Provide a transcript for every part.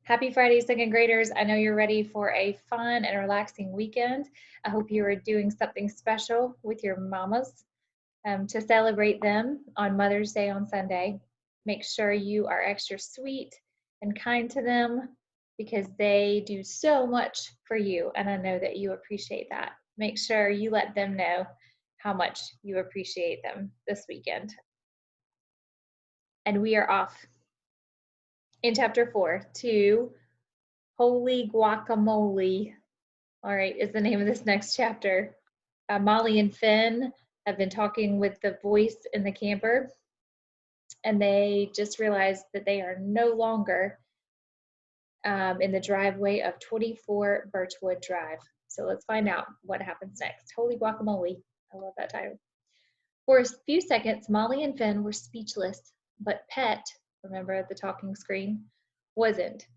Happy Friday, second graders. I know you're ready for a fun and relaxing weekend. I hope you are doing something special with your mamas to celebrate them on Mother's Day on Sunday. Make sure you are extra sweet and kind to them because they do so much for you, and I know that you appreciate that. Make sure you let them know how much you appreciate them this weekend. And we are off in chapter 4 to Holy Guacamole, all right, is the name of this next chapter. Molly and Finn have been talking with the voice in the camper, and they just realized that they are no longer in the driveway of 24 Birchwood Drive. So let's find out what happens next. Holy Guacamole. I love that title. For a few seconds, Molly and Finn were speechless, but Pet, remember the talking screen, wasn't.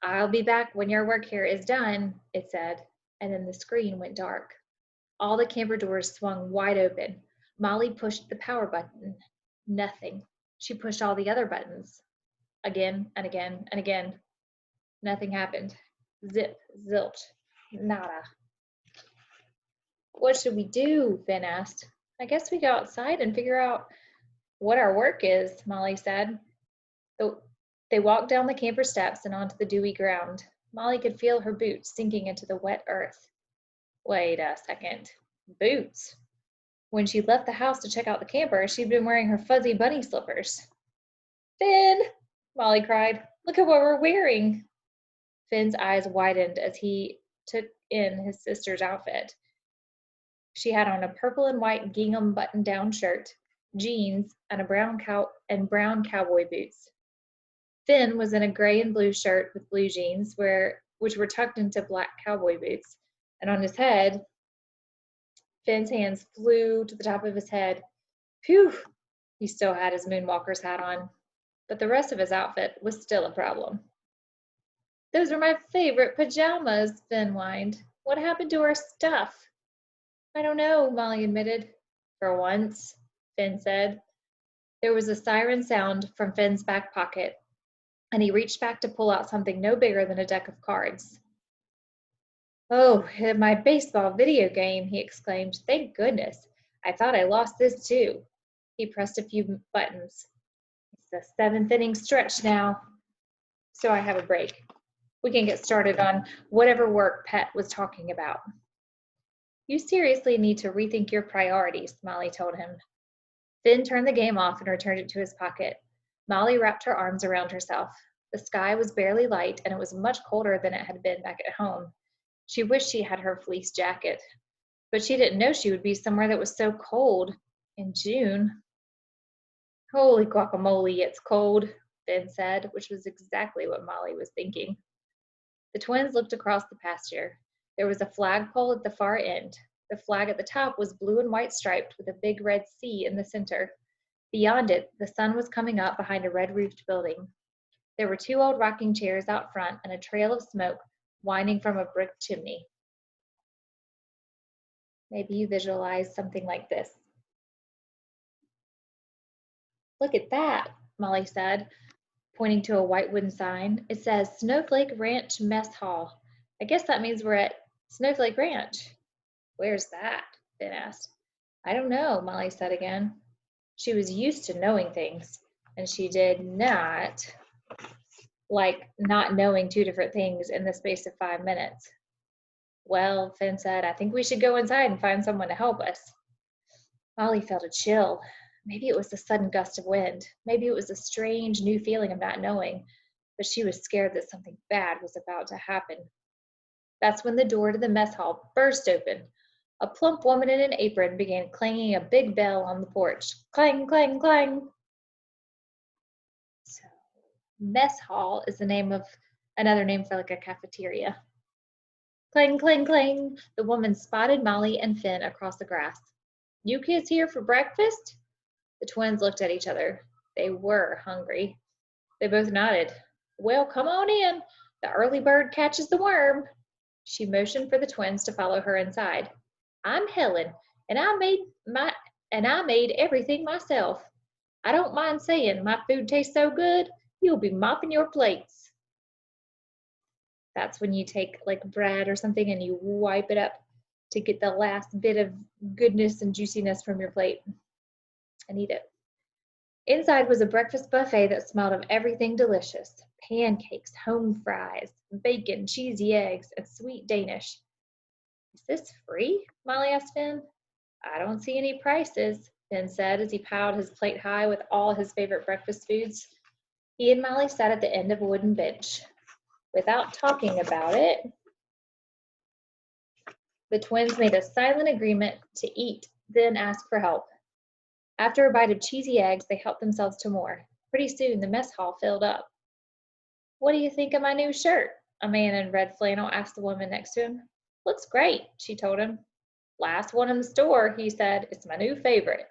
"I'll be back when your work here is done," it said, and then the screen went dark. All the camper doors swung wide open. Molly pushed the power button. Nothing. She pushed all the other buttons. Again and again and again. Nothing happened. Zip, zilch, nada. "What should we do?" Finn asked. "I guess we go outside and figure out what our work is," Molly said. They walked down the camper steps and onto the dewy ground. Molly could feel her boots sinking into the wet earth. Wait a second. Boots? When she left the house to check out the camper, she'd been wearing her fuzzy bunny slippers. "Finn!" Molly cried. "Look at what we're wearing." Finn's eyes widened as he took in his sister's outfit. She had on a purple and white gingham button-down shirt, jeans, and brown cowboy boots. Finn was in a gray and blue shirt with blue jeans, which were tucked into black cowboy boots, and on his head, Finn's hands flew to the top of his head. Phew! He still had his moonwalker's hat on, but the rest of his outfit was still a problem. "Those are my favorite pajamas," Finn whined. "What happened to our stuff?" "I don't know," Molly admitted. "For once," Finn said. There was a siren sound from Finn's back pocket, and he reached back to pull out something no bigger than a deck of cards. "Oh, my baseball video game," he exclaimed. "Thank goodness. I thought I lost this too." He pressed a few buttons. "It's the 7th inning stretch now, so I have a break. We can get started on whatever work Pet was talking about." "You seriously need to rethink your priorities," Molly told him. Finn turned the game off and returned it to his pocket. Molly wrapped her arms around herself. The sky was barely light, and it was much colder than it had been back at home. She wished she had her fleece jacket, but she didn't know she would be somewhere that was so cold in June. "Holy guacamole, it's cold," Finn said, which was exactly what Molly was thinking. The twins looked across the pasture. There was a flagpole at the far end. The flag at the top was blue and white striped with a big red C in the center. Beyond it, the sun was coming up behind a red-roofed building. There were 2 old rocking chairs out front and a trail of smoke winding from a brick chimney. Maybe you visualize something like this. "Look at that," Molly said, pointing to a white wooden sign. "It says Snowflake Ranch Mess Hall. I guess that means we're at Snowflake Ranch." "Where's that?" Finn asked. "I don't know," Molly said again. She was used to knowing things, and she did not like not knowing 2 different things in the space of 5 minutes. "Well," Finn said, "I think we should go inside and find someone to help us." Molly felt a chill. Maybe it was the sudden gust of wind. Maybe it was a strange new feeling of not knowing, but she was scared that something bad was about to happen. That's when the door to the mess hall burst open. A plump woman in an apron began clanging a big bell on the porch. Clang, clang, clang. So, mess hall is the name of another name for like a cafeteria. Clang, clang, clang. The woman spotted Molly and Finn across the grass. "You kids here for breakfast?" The twins looked at each other. They were hungry. They both nodded. "Well, come on in. The early bird catches the worm." She motioned for the twins to follow her inside. "I'm Helen, and I made everything myself. I don't mind saying my food tastes so good, you'll be mopping your plates." That's when you take like bread or something and you wipe it up to get the last bit of goodness and juiciness from your plate and eat it. Inside was a breakfast buffet that smelled of everything delicious: pancakes, home fries, bacon, cheesy eggs, and sweet Danish. Is this free? Molly asked Finn. I don't see any prices, Finn said as he piled his plate high with all his favorite breakfast foods. He and Molly sat at the end of a wooden bench. Without talking about it, the twins made a silent agreement to eat, then ask for help. After a bite of cheesy eggs, they helped themselves to more. Pretty soon, the mess hall filled up. What do you think of my new shirt? A man in red flannel asked the woman next to him. Looks great, she told him. Last one in the store, he said. It's my new favorite.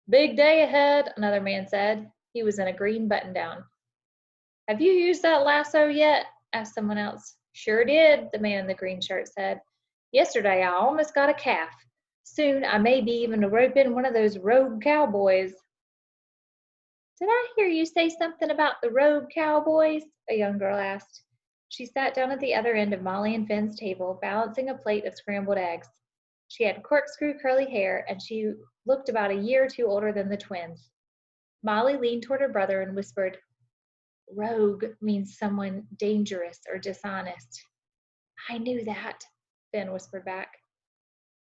Big day ahead, another man said. He was in a green button-down. Have you used that lasso yet? Asked someone else. Sure did, the man in the green shirt said. Yesterday I almost got a calf. Soon I may be even to rope in one of those rogue cowboys. Did I hear you say something about the rogue cowboys? A young girl asked. She sat down at the other end of Molly and Finn's table, balancing a plate of scrambled eggs. She had corkscrew curly hair, and she looked about a year or two older than the twins. Molly leaned toward her brother and whispered, Rogue means someone dangerous or dishonest. I knew that, Finn whispered back.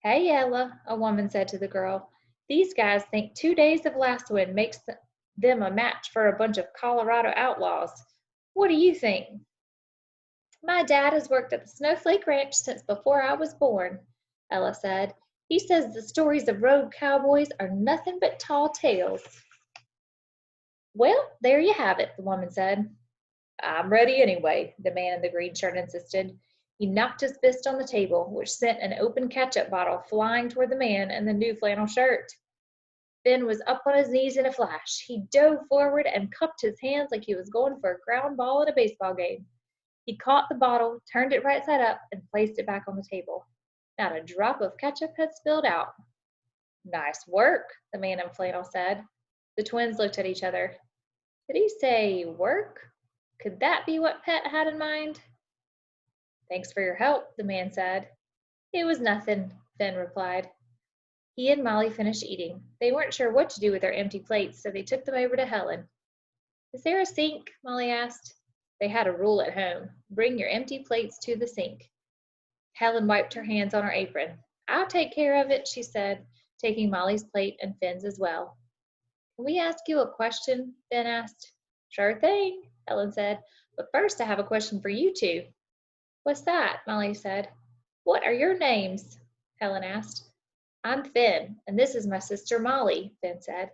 Hey, Ella, a woman said to the girl. These guys think 2 days of lassoing makes them a match for a bunch of Colorado outlaws. What do you think? My dad has worked at the Snowflake Ranch since before I was born, Ella said. He says the stories of rogue cowboys are nothing but tall tales. Well, there you have it, the woman said. I'm ready anyway, the man in the green shirt insisted. He knocked his fist on the table, which sent an open ketchup bottle flying toward the man in the new flannel shirt. Finn was up on his knees in a flash. He dove forward and cupped his hands like he was going for a ground ball at a baseball game. He caught the bottle, turned it right side up, and placed it back on the table. Not a drop of ketchup had spilled out. Nice work, the man in flannel said. The twins looked at each other. Did he say work? Could that be what Pet had in mind? Thanks for your help, the man said. It was nothing, Finn replied. He and Molly finished eating. They weren't sure what to do with their empty plates, so they took them over to Helen. Is there a sink? Molly asked. They had a rule at home. Bring your empty plates to the sink. Helen wiped her hands on her apron. I'll take care of it, she said, taking Molly's plate and Finn's as well. Can we ask you a question? Finn asked. Sure thing, Helen said. But first I have a question for you two. What's that? Molly said. What are your names? Helen asked. I'm Finn, and this is my sister Molly, Finn said.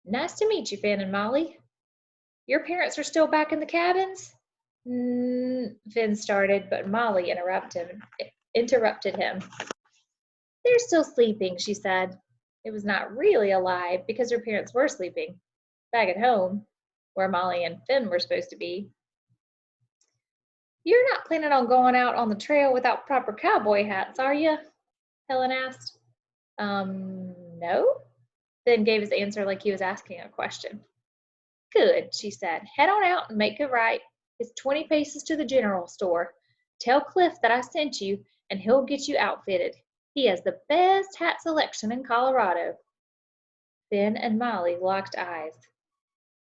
Nice to meet you, Finn and Molly. Your parents are still back in the cabins? Finn started, but Molly interrupted him. They're still sleeping, she said. It was not really a lie because her parents were sleeping, back at home, where Molly and Finn were supposed to be. You're not planning on going out on the trail without proper cowboy hats, are you? Helen asked. No? Finn gave his answer like he was asking a question. Good, she said. Head on out and make it right. It's 20 paces to the general store. Tell Cliff that I sent you, and he'll get you outfitted. He has the best hat selection in Colorado. Finn and Molly locked eyes.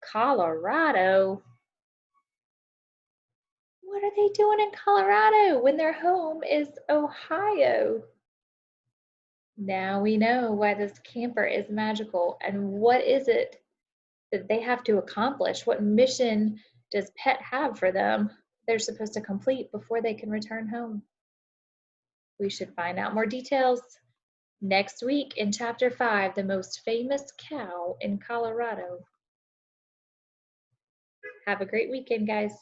Colorado? What are they doing in Colorado when their home is Ohio? Now we know why this camper is magical, and what is it that they have to accomplish? What mission does Pet have for them they're supposed to complete before they can return home? We should find out more details next week in Chapter 5, The Most Famous Cow in Colorado. Have a great weekend, guys.